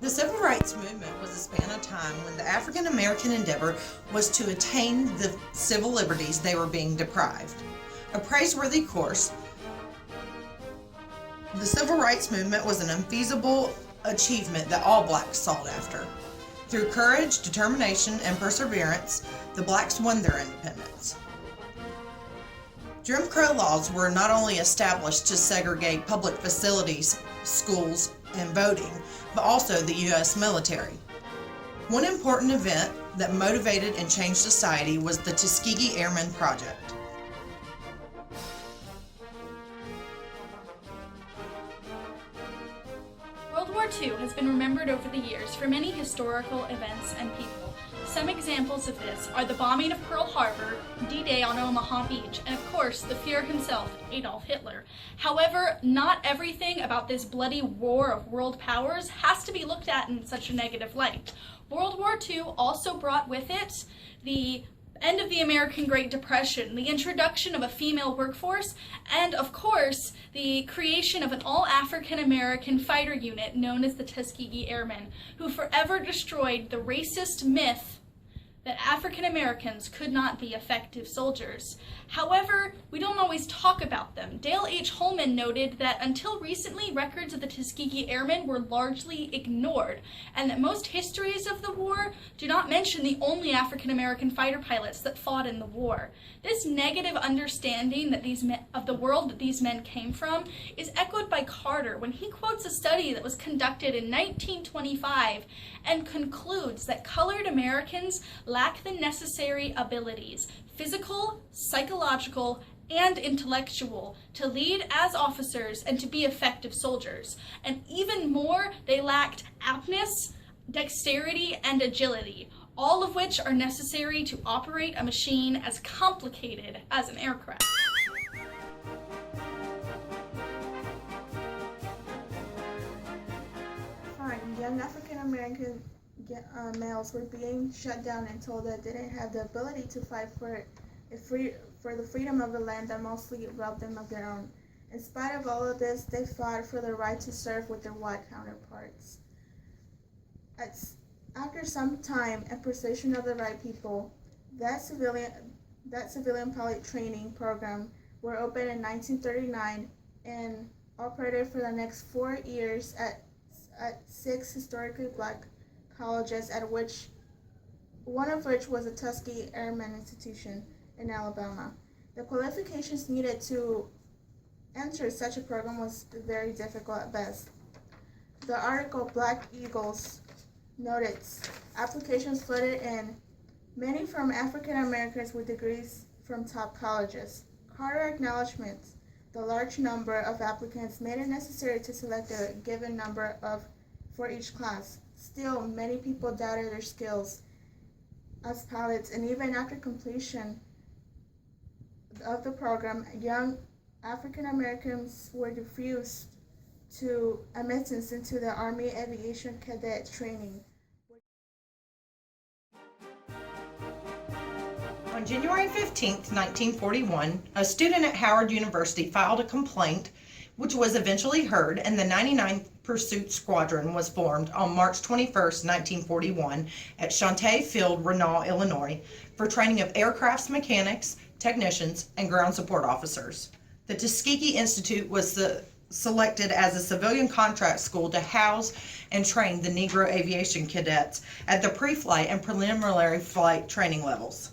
The Civil Rights Movement was a span of time when the African American endeavor was to attain the civil liberties they were being deprived. A praiseworthy course, the Civil Rights Movement was an unfeasible achievement that all blacks sought after. Through courage, determination, and perseverance, the blacks won their independence. Jim Crow laws were not only established to segregate public facilities, schools, and voting, but also the U.S. military. One important event that motivated and changed society was the Tuskegee Airmen project. World War II has been remembered over the years for many historical events and people. Some examples of this are the bombing of Pearl Harbor, D-Day on Omaha Beach, and of course the Führer himself, Adolf Hitler. However, not everything about this bloody war of world powers has to be looked at in such a negative light. World War II also brought with it the end of the American Great Depression, the introduction of a female workforce, and of course, the creation of an all-African American fighter unit known as the Tuskegee Airmen, who forever destroyed the racist myth that African Americans could not be effective soldiers. However, we don't always talk about them. Dale H. Holman noted that until recently, records of the Tuskegee Airmen were largely ignored, and that most histories of the war do not mention the only African American fighter pilots that fought in the war. This negative understanding that of the world that these men came from is echoed by Carter when he quotes a study that was conducted in 1925 and concludes that colored Americans lack the necessary abilities, physical, psychological, and intellectual, to lead as officers and to be effective soldiers. And even more, they lacked aptness, dexterity, and agility, all of which are necessary to operate a machine as complicated as an aircraft. Young African American males were being shut down and told that they didn't have the ability to fight for the freedom of the land that mostly robbed them of their own. In spite of all of this, they fought for the right to serve with their white counterparts. After some time and persuasion of the right people, that civilian pilot training program were opened in 1939 and operated for the next 4 years at 6 historically black colleges, one of which was the Tuskegee Airmen Institution in Alabama. The qualifications needed to enter such a program was very difficult at best. The article Black Eagles noted applications flooded in, many from African Americans with degrees from top colleges. Carter acknowledgments the large number of applicants made it necessary to select a given number for each class. Still, many people doubted their skills as pilots, and even after completion of the program, young African Americans were refused to admittance into the Army Aviation Cadet training. On January 15, 1941, a student at Howard University filed a complaint, which was eventually heard, and the 99th Pursuit Squadron was formed on March 21, 1941, at Chantier Field, Renault, Illinois, for training of aircraft mechanics, technicians, and ground support officers. The Tuskegee Institute was selected as a civilian contract school to house and train the Negro aviation cadets at the pre-flight and preliminary flight training levels.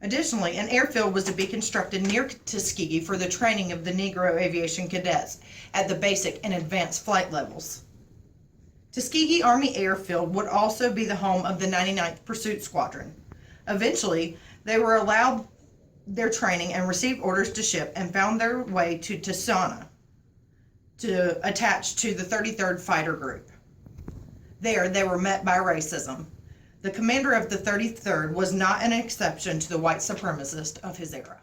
Additionally, an airfield was to be constructed near Tuskegee for the training of the Negro aviation cadets at the basic and advanced flight levels. Tuskegee Army Airfield would also be the home of the 99th Pursuit Squadron. Eventually, they were allowed their training and received orders to ship and found their way to Tucson to attach to the 33rd Fighter Group. There, they were met by racism. The commander of the 33rd was not an exception to the white supremacist of his era.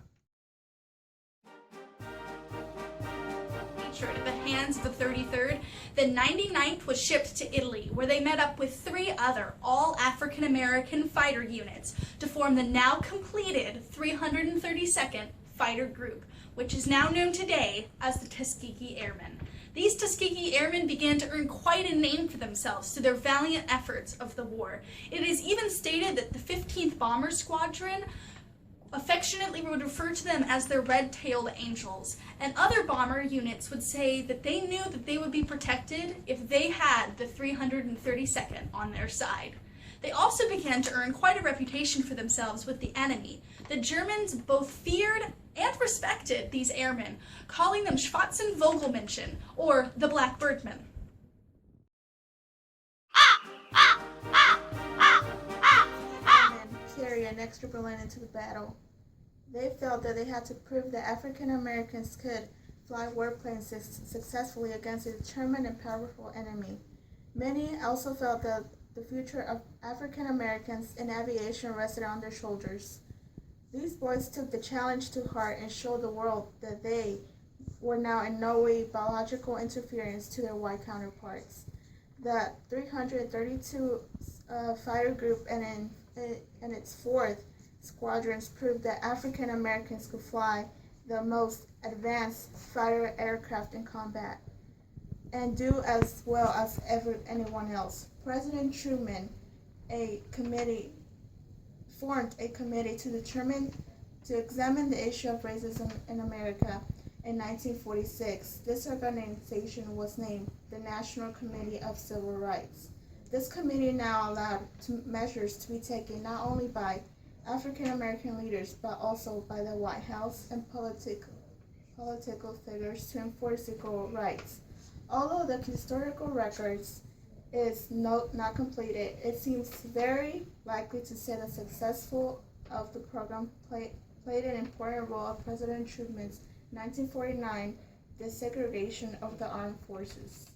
At the hands of the 33rd, the 99th was shipped to Italy, where they met up with 3 other all African American fighter units to form the now completed 332nd Fighter Group, which is now known today as the Tuskegee Airmen. These Tuskegee Airmen began to earn quite a name for themselves through their valiant efforts of the war. It is even stated that the 15th Bomber Squadron affectionately would refer to them as their red-tailed angels, and other bomber units would say that they knew that they would be protected if they had the 332nd on their side. They also began to earn quite a reputation for themselves with the enemy. The Germans both feared and respected these airmen, calling them Schwarzenvogelmenschen, or the Black Birdmen. And carry an extra Berlin into the battle. They felt that they had to prove that African Americans could fly warplanes successfully against a determined and powerful enemy. Many also felt that the future of African Americans in aviation rested on their shoulders. These boys took the challenge to heart and showed the world that they were now in no way biological interference to their white counterparts. The 332 Fighter Group and its 4th squadrons proved that African Americans could fly the most advanced fighter aircraft in combat and do as well as anyone else. President Truman formed a committee to examine the issue of racism in America in 1946. This organization was named the National Committee of Civil Rights. This committee now allowed measures to be taken not only by African American leaders but also by the White House and political figures to enforce equal rights. Although the historical records is not completed, it seems very likely to say the successful of the program played an important role of President Truman's 1949 desegregation of the armed forces.